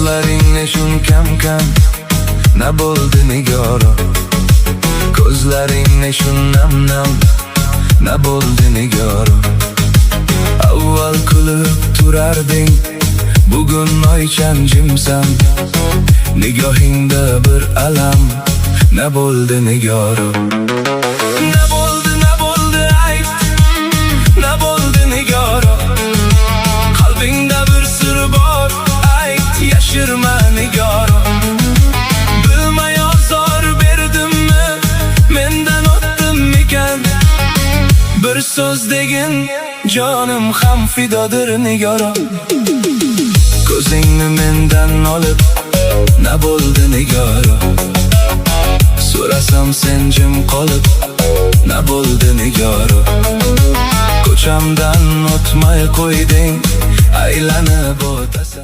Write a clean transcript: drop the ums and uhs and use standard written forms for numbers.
Ko'zlaringni shun kam na bo'ldi nigoro, ko'zlaringni shun nam na bo'ldi nigoro. Avval kulib turarding, bugun oychan jimsan, nigohingda bir alam na bo'ldi nigoro. Na bo'ldi ayt, na bo'ldi nigoro, qalbingda bir sir bor, ayt yashirma nigoro. Bilmay ozor berdimmi, mendan o'tdimmikan, bir so'z degin jonim ham fidodir nigoro. Ko'zingni mendan olib na bo'ldi nigoro, so'rasam sen jim qolib na bo'ldi nigoro. Ko'chamdan o'tmay qo'yding, aylanib o'tasan.